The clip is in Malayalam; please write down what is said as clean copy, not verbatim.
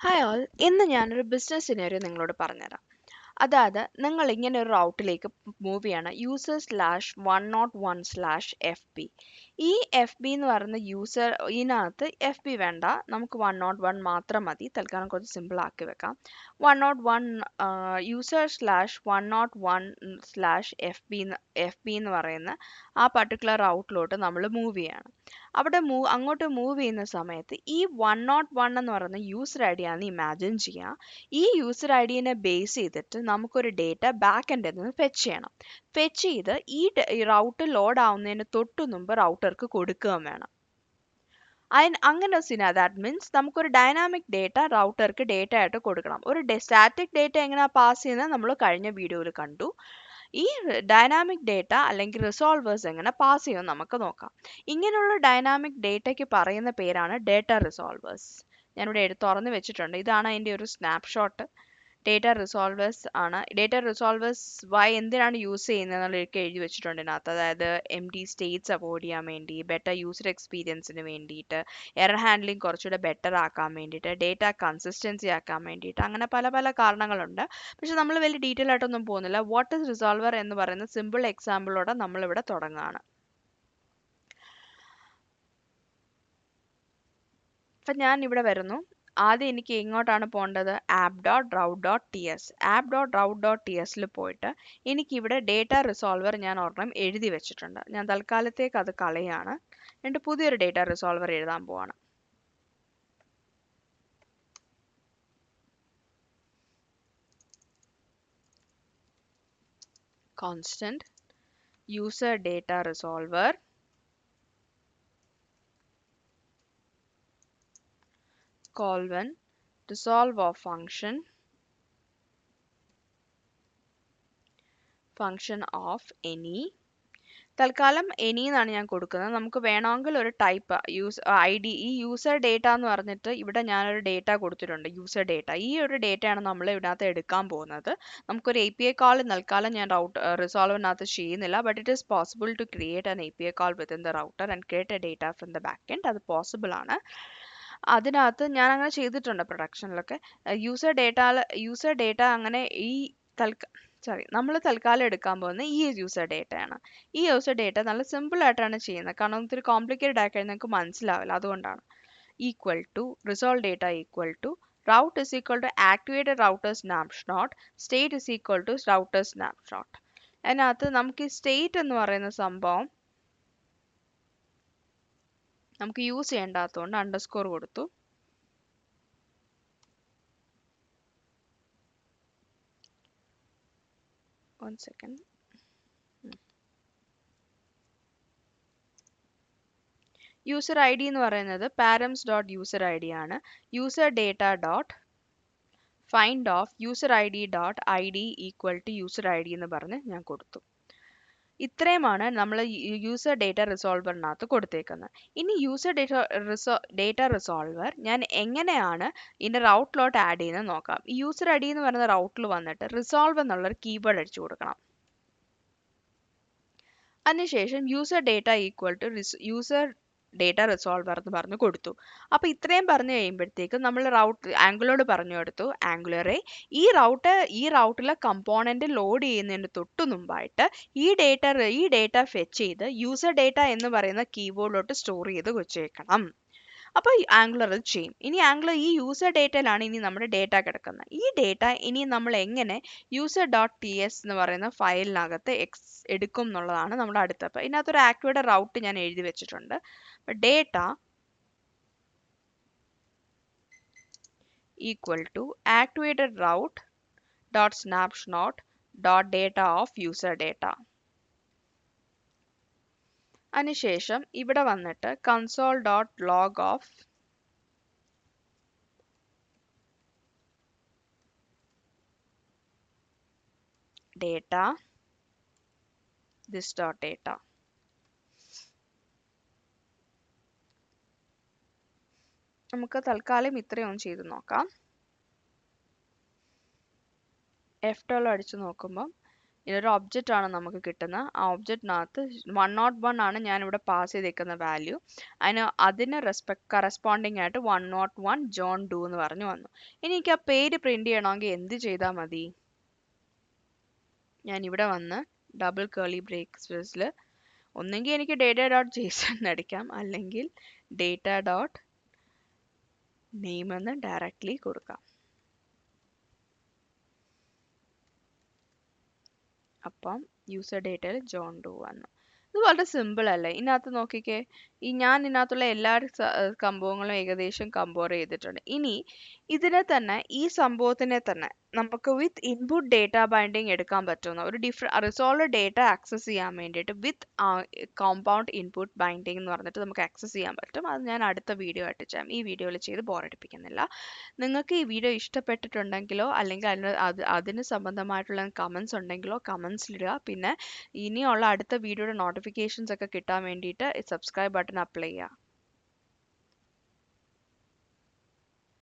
ഹായ് ഓൾ, ഇന്ന് ഞാനൊരു ബിസിനസ് സിനാരിയോ നിങ്ങളോട് പറഞ്ഞുതരാം. അതായത് നിങ്ങൾ ഇങ്ങനെ ഒരു റൗട്ടിലേക്ക് മൂവ് ചെയ്യാണ് user/101/FB. ഈ എഫ് ബി എന്ന് പറയുന്ന ഇതിനകത്ത് എഫ് ബി വേണ്ട, നമുക്ക് 101 മാത്രം മതി. തൽക്കാലം കുറച്ച് സിമ്പിൾ ആക്കി വെക്കാം. 101 user/101/FB എന്ന് പറയുന്ന ആ പർട്ടിക്കുലർ റൗട്ടിലോട്ട് നമ്മൾ മൂവ് ചെയ്യാണ്. അവിടെ അങ്ങോട്ട് മൂവ് ചെയ്യുന്ന സമയത്ത് ഈ 101 എന്ന് പറയുന്ന യൂസർ ഐ ഡി ആണെന്ന് ഇമാജിൻ ചെയ്യുക. ഈ യൂസർ ഐ ഡിനെ ബേസ് ചെയ്തിട്ട് നമുക്കൊരു ഡേറ്റ ബാക്ക് എൻഡിൽ നിന്ന് ഫെച്ച് ചെയ്യണം. ഫെച്ച് ചെയ്ത് ഈ റൗട്ട് ലോഡ് ആവുന്നതിന് തൊട്ടു മുമ്പ് റൗട്ടർക്ക് കൊടുക്കുകയും വേണം. അങ്ങനെ ദാറ്റ് മീൻസ് നമുക്കൊരു ഡൈനാമിക് ഡേറ്റ റൗട്ടർക്ക് ഡേറ്റ ആയിട്ട് കൊടുക്കണം. ഒരു സ്റ്റാറ്റിക് ഡേറ്റ എങ്ങനെയാണ് പാസ് ചെയ്യുന്നത് നമ്മൾ കഴിഞ്ഞ വീഡിയോയിൽ കണ്ടു. ഈ ഡൈനാമിക് ഡേറ്റ അല്ലെങ്കിൽ റിസോൾവേഴ്സ് എങ്ങനെ പാസ് ചെയ്യുമെന്ന് നമുക്ക് നോക്കാം. ഇങ്ങനെയുള്ള ഡൈനാമിക് ഡേറ്റയ്ക്ക് പറയുന്ന പേരാണ് ഡേറ്റ റിസോൾവേഴ്സ്. ഞാനിവിടെ തുറന്ന് വെച്ചിട്ടുണ്ട്. ഇതാണ് അതിൻ്റെ ഒരു സ്നാപ്ഷോട്ട്. ഡേറ്റ റിസോൾവേഴ്സ് ആണ്. ഡേറ്റ റിസോൾവേഴ്സ് എന്തിനാണ് യൂസ് ചെയ്യുന്നത് എന്നുള്ളതൊക്കെ എഴുതി വെച്ചിട്ടുണ്ട് ഇതിനകത്ത്. അതായത് എംപ്റ്റി സ്റ്റേറ്റ്സ് അവോയ്ഡ് ചെയ്യാൻ വേണ്ടി, ബെറ്റർ യൂസർ എക്സ്പീരിയൻസിന് വേണ്ടിയിട്ട്, എറർ ഹാൻഡ്ലിംഗ് കുറച്ചുകൂടെ ബെറ്റർ ആക്കാൻ വേണ്ടിയിട്ട്, ഡേറ്റ കൺസിസ്റ്റൻസി ആക്കാൻ വേണ്ടിയിട്ട്, അങ്ങനെ പല പല കാരണങ്ങളുണ്ട്. പക്ഷെ നമ്മൾ വലിയ ഡീറ്റെയിൽ ആയിട്ടൊന്നും പോകുന്നില്ല. വാട്ട് ഇസ് റിസോൾവർ എന്ന് പറയുന്ന സിമ്പിൾ എക്സാമ്പിളോടെ നമ്മളിവിടെ തുടങ്ങുകയാണ്. അപ്പം ഞാൻ ഇവിടെ വരുന്നു. ആദ്യം എനിക്ക് എങ്ങോട്ടാണ് പോകേണ്ടത്? app.route.ts. app.route.ts പോയിട്ട് എനിക്കിവിടെ ഡേറ്റ റിസോൾവർ ഞാൻ ഒരെണ്ണം എഴുതി വെച്ചിട്ടുണ്ട്. ഞാൻ തൽക്കാലത്തേക്ക് അത് കളയാണ്. എന്നിട്ട് പുതിയൊരു ഡേറ്റ റിസോൾവർ എഴുതാൻ പോവാണ്. Constant user data resolver colon resolve of function of any. തൽക്കാലം any എന്നാണ് ഞാൻ കൊടുക്കുന്നത്. നമുക്ക് വേണമെങ്കിൽ ഒരു ടൈപ്പ് ഐ ഡി, ഈ യൂസർ ഡേറ്റ എന്ന് പറഞ്ഞിട്ട് ഇവിടെ ഞാനൊരു ഡേറ്റ കൊടുത്തിട്ടുണ്ട്, യൂസർ ഡേറ്റ. ഈ ഒരു ഡേറ്റയാണ് നമ്മൾ ഇതിനകത്ത് എടുക്കാൻ പോകുന്നത്. നമുക്കൊരു API കോൾ തൽക്കാലം ഞാൻ റിസോൾവറിനകത്ത് ചെയ്യുന്നില്ല. But it is possible to create an API call within the router and create a data from the back end. അത് പോസിബിൾ ആണ്. അതിനകത്ത് ഞാൻ അങ്ങനെ ചെയ്തിട്ടുണ്ട് പ്രൊഡക്ഷനിലൊക്കെ. യൂസർ ഡേറ്റ അങ്ങനെ ഈ നമ്മൾ തൽക്കാലം എടുക്കാൻ പോകുന്നത് ഈ യൂസർ ഡേറ്റയാണ്. ഈ യൂസർ ഡേറ്റ നല്ല സിമ്പിൾ ആയിട്ടാണ് ചെയ്യുന്നത്. കാരണം ഇത്തിരി കോംപ്ലിക്കേറ്റഡ് ആയി കഴിഞ്ഞാൽ നിങ്ങൾക്ക് മനസ്സിലാവില്ല. അതുകൊണ്ടാണ് equal to resolve data equal to route is equal to activated router snapshot, state is equal to router snapshot. അതിനകത്ത് നമുക്ക് ഈ സ്റ്റേറ്റ് എന്ന് പറയുന്ന സംഭവം നമുക്ക് യൂസ് ചെയ്യേണ്ടാത്തതുകൊണ്ട് അണ്ടർസ്കോർ കൊടുത്തു. One second. User I D എന്ന് പറയുന്നത് params.user_id ആണ്. User data dot find of user I D dot I D equal to user I D എന്ന് പറഞ്ഞ് ഞാൻ കൊടുത്തു. ഇത്രയുമാണ് നമ്മൾ യൂസർ ഡേറ്റ റിസോൾവറിനകത്ത് കൊടുത്തേക്കുന്നത്. ഇനി യൂസർ ഡേറ്റ റിസോൾവർ ഞാൻ എങ്ങനെയാണ് ഇതിൻ്റെ റൗട്ടിലോട്ട് ആഡ് ചെയ്യുന്നത് നോക്കാം. ഈ യൂസർ ഐ ഡി എന്ന് പറയുന്ന റൗട്ടിൽ വന്നിട്ട് റിസോൾവ് എന്നുള്ളൊരു കീവേഡ് അടിച്ചു കൊടുക്കണം. അതിനുശേഷം user data equal to user data resolver എന്ന് പറഞ്ഞു കൊടുത്തു. അപ്പോൾ ഇത്രയും പറഞ്ഞു കഴിയുമ്പോഴത്തേക്കും നമ്മൾ ആംഗുലറോട് പറഞ്ഞു കൊടുത്തു, ആംഗുലറെ ഈ റൗട്ടിലെ കമ്പോണന്റ് ലോഡ് ചെയ്യുന്നതിന് തൊട്ടു മുമ്പായിട്ട് ഈ ഡേറ്റ ഫെച്ച് ചെയ്ത് യൂസർ ഡേറ്റ എന്ന് പറയുന്ന കീബോർഡിലോട്ട് സ്റ്റോർ ചെയ്ത് വെച്ചേക്കണം. അപ്പോൾ ആംഗുലർ അത് ചെയ്യും. ഇനി ആംഗുലർ ഈ യൂസർ ഡേറ്റയിലാണ് ഇനി നമ്മുടെ ഡേറ്റ കിടക്കുന്നത്. ഈ ഡേറ്റ ഇനി നമ്മൾ എങ്ങനെ user.ts എന്ന് പറയുന്ന ഫയലിനകത്ത് എടുക്കും എന്നുള്ളതാണ് നമ്മുടെ അടുത്ത. അപ്പോൾ ഇതിനകത്തൊരു ആക്ടിവേറ്റഡ് റൗട്ട് ഞാൻ എഴുതി വെച്ചിട്ടുണ്ട്. Data equal to activated route dot snapshot dot data of user data. അതിനുശേഷം ഇവിടെ വന്നിട്ട് console.log of data this.data. നമുക്ക് തൽക്കാലം ഇത്രയും ചെയ്ത് നോക്കാം. F12 അടിച്ചു നോക്കുമ്പോൾ ഇതൊരു ഒബ്ജക്റ്റ് ആണ് നമുക്ക് കിട്ടുന്നത്. ആ ഒബ്ജക്റ്റിനകത്ത് 101 ആണ് ഞാനിവിടെ പാസ് ചെയ്തേക്കുന്ന വാല്യൂ. അതിന് കറസ്പോണ്ടിങ് ആയിട്ട് 101 ജോൺ ഡു എന്ന് പറഞ്ഞു വന്നു. ഇനി എനിക്ക് ആ പേര് പ്രിന്റ് ചെയ്യണമെങ്കിൽ എന്ത് ചെയ്താൽ മതി? ഞാൻ ഇവിടെ വന്ന് ഡബിൾ കേർലി ബ്രേക്സിൽ ഒന്നെങ്കിൽ എനിക്ക് ഡേറ്റ ഡോട്ട് ജേസൺ അടിക്കാം, അല്ലെങ്കിൽ ഡേറ്റ ഡോട്ട് നെയിം എന്ന് ഡയറക്റ്റ്ലി കൊടുക്കാം. അപ്പം യൂസർ ഡേറ്റയിൽ ജോൺ ഡോ വന്നു. ഇത് വളരെ സിമ്പിൾ അല്ലേ? ഇതിനകത്ത് നോക്കിക്കേ, ഞാൻ ഇതിനകത്തുള്ള എല്ലാ സംഭവങ്ങളും ഏകദേശം കമ്പയർ ചെയ്തിട്ടുണ്ട്. ഇനി ഇതിനെ തന്നെ, ഈ സംഭവത്തിനെ തന്നെ നമുക്ക് വിത്ത് ഇൻപുട്ട് ഡേറ്റ ബൈൻഡിങ് എടുക്കാൻ പറ്റുന്ന ഒരു റിസോൾവ് ഡേറ്റ ആക്സസ് ചെയ്യാൻ വേണ്ടിയിട്ട് വിത്ത് കോമ്പൗണ്ട് ഇൻപുട്ട് ബൈൻഡിങ് എന്ന് പറഞ്ഞിട്ട് നമുക്ക് ആക്സസ് ചെയ്യാൻ പറ്റും. അത് ഞാൻ അടുത്ത വീഡിയോ ആയിട്ട് ചെയ്യാം. ഈ വീഡിയോയിൽ ചെയ്ത് ബോറടിപ്പിക്കുന്നില്ല. നിങ്ങൾക്ക് ഈ വീഡിയോ ഇഷ്ടപ്പെട്ടിട്ടുണ്ടെങ്കിലോ അല്ലെങ്കിൽ അതിന് സംബന്ധമായിട്ടുള്ള കമൻസ് ഉണ്ടെങ്കിലോ കമൻസിലിടുക. പിന്നെ ഇനിയുള്ള അടുത്ത വീഡിയോയുടെ നോട്ടിഫിക്കേഷൻസ് ഒക്കെ കിട്ടാൻ വേണ്ടിയിട്ട് സബ്സ്ക്രൈബ് ബട്ടൺ അപ്ലൈ ചെയ്യുക.